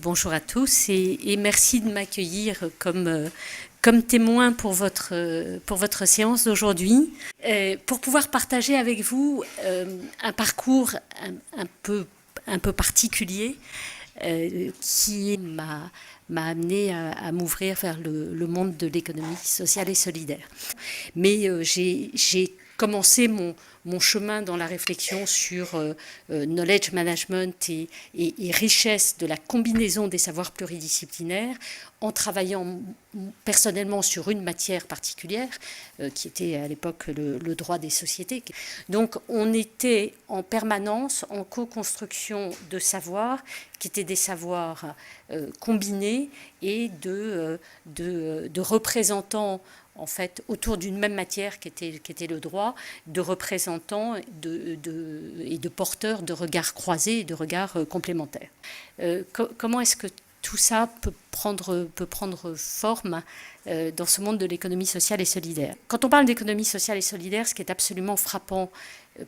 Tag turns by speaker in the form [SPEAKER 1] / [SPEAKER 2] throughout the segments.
[SPEAKER 1] Bonjour à tous et merci de m'accueillir comme témoin pour votre séance d'aujourd'hui, pour pouvoir partager avec vous un parcours un peu particulier qui m'a amené à m'ouvrir vers le monde de l'économie sociale et solidaire. Mais j'ai commencé mon chemin dans la réflexion sur knowledge management et richesse de la combinaison des savoirs pluridisciplinaires en travaillant personnellement sur une matière particulière qui était à l'époque le droit des sociétés. Donc on était en permanence en co-construction de savoirs qui étaient des savoirs combinés et de représentants en fait, autour d'une même matière qui était le droit, de représentants et de porteurs de regards croisés et de regards complémentaires. Comment est-ce que tout ça peut prendre forme dans ce monde de l'économie sociale et solidaire? Quand on parle d'économie sociale et solidaire, ce qui est absolument frappant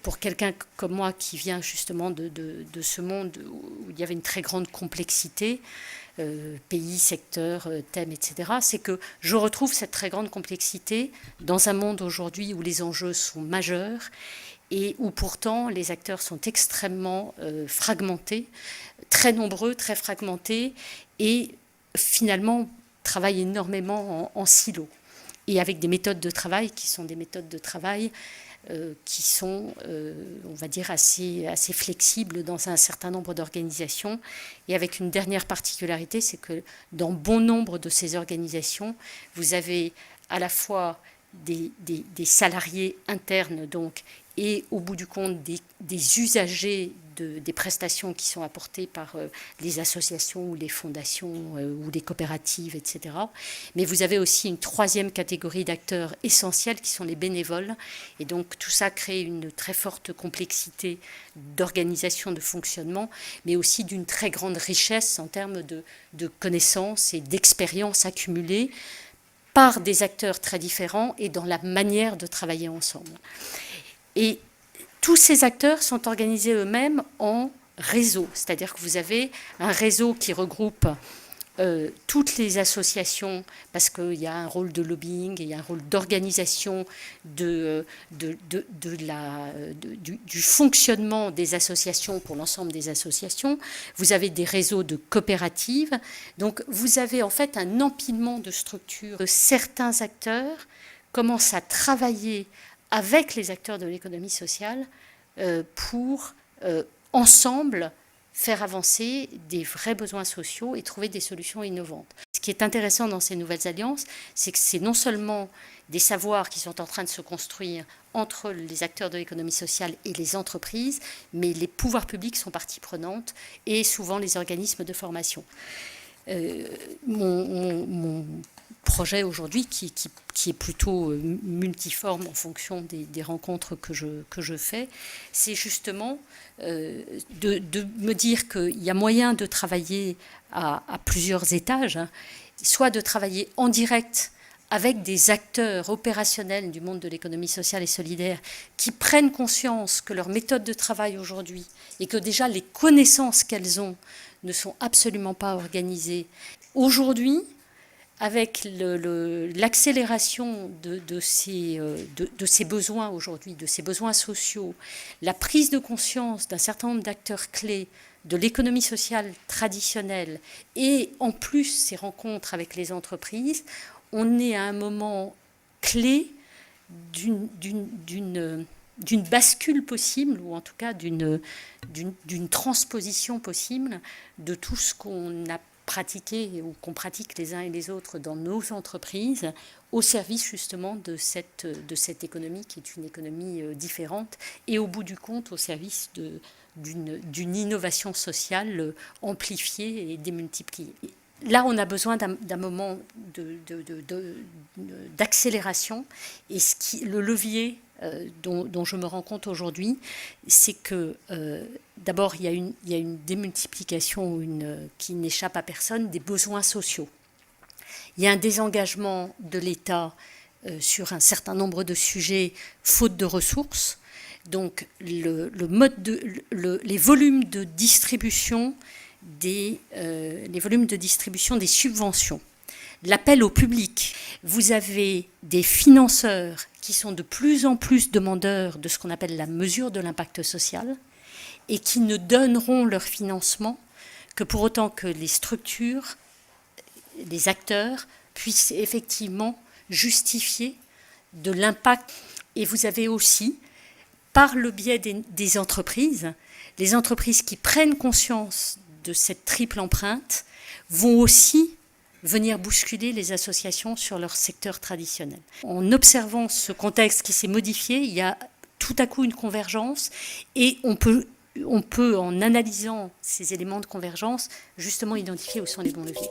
[SPEAKER 1] pour quelqu'un comme moi qui vient justement de ce monde où il y avait une très grande complexité, pays, secteurs, thèmes, etc., c'est que je retrouve cette très grande complexité dans un monde aujourd'hui où les enjeux sont majeurs et où pourtant les acteurs sont extrêmement fragmentés, très nombreux, très fragmentés, et finalement travaillent énormément en silo, et avec des méthodes de travail qui sont des méthodes de travail qui sont, on va dire, assez flexibles dans un certain nombre d'organisations. Et avec une dernière particularité, c'est que dans bon nombre de ces organisations, vous avez à la fois des salariés internes, donc, et au bout du compte des usagers des prestations qui sont apportées par les associations ou les fondations ou les coopératives, etc. Mais vous avez aussi une troisième catégorie d'acteurs essentiels qui sont les bénévoles. Et donc tout ça crée une très forte complexité d'organisation, de fonctionnement, mais aussi d'une très grande richesse en termes de connaissances et d'expériences accumulées par des acteurs très différents et dans la manière de travailler ensemble. Et tous ces acteurs sont organisés eux-mêmes en réseau, c'est-à-dire que vous avez un réseau qui regroupe toutes les associations, parce qu'il y a un rôle de lobbying, et il y a un rôle d'organisation du fonctionnement des associations pour l'ensemble des associations. Vous avez des réseaux de coopératives. Donc vous avez en fait un empilement de structures. Certains acteurs commencent à travailler avec les acteurs de l'économie sociale pour ensemble faire avancer des vrais besoins sociaux et trouver des solutions innovantes. Ce qui est intéressant dans ces nouvelles alliances, c'est que c'est non seulement des savoirs qui sont en train de se construire entre les acteurs de l'économie sociale et les entreprises, mais les pouvoirs publics sont partie prenante et souvent les organismes de formation. Mon projet aujourd'hui, qui est plutôt multiforme en fonction des rencontres que je fais, c'est justement de me dire qu'il y a moyen de travailler à plusieurs étages, hein, soit de travailler en direct avec des acteurs opérationnels du monde de l'économie sociale et solidaire qui prennent conscience que leur méthode de travail aujourd'hui et que déjà les connaissances qu'elles ont ne sont absolument pas organisées. Aujourd'hui, avec l'accélération de ces besoins aujourd'hui, de ces besoins sociaux, la prise de conscience d'un certain nombre d'acteurs clés de l'économie sociale traditionnelle et en plus ces rencontres avec les entreprises, on est à un moment clé d'une bascule possible, ou en tout cas d'une transposition possible de tout ce qu'on a pratiqué ou qu'on pratique les uns et les autres dans nos entreprises au service justement de cette économie qui est une économie différente et au bout du compte au service d'une innovation sociale amplifiée et démultipliée. Là, on a besoin d'un moment d'accélération et le levier dont je me rends compte aujourd'hui, c'est que d'abord, il y a une démultiplication qui n'échappe à personne des besoins sociaux. Il y a un désengagement de l'État sur un certain nombre de sujets, faute de ressources. Donc les volumes de distribution des subventions, l'appel au public. Vous avez des financeurs qui sont de plus en plus demandeurs de ce qu'on appelle la mesure de l'impact social et qui ne donneront leur financement que pour autant que les structures, les acteurs puissent effectivement justifier de l'impact. Et vous avez aussi, par le biais des entreprises, les entreprises qui prennent conscience de cette triple empreinte vont aussi venir bousculer les associations sur leur secteur traditionnel. En observant ce contexte qui s'est modifié, il y a tout à coup une convergence et on peut, en analysant ces éléments de convergence, justement identifier où sont les bons leviers.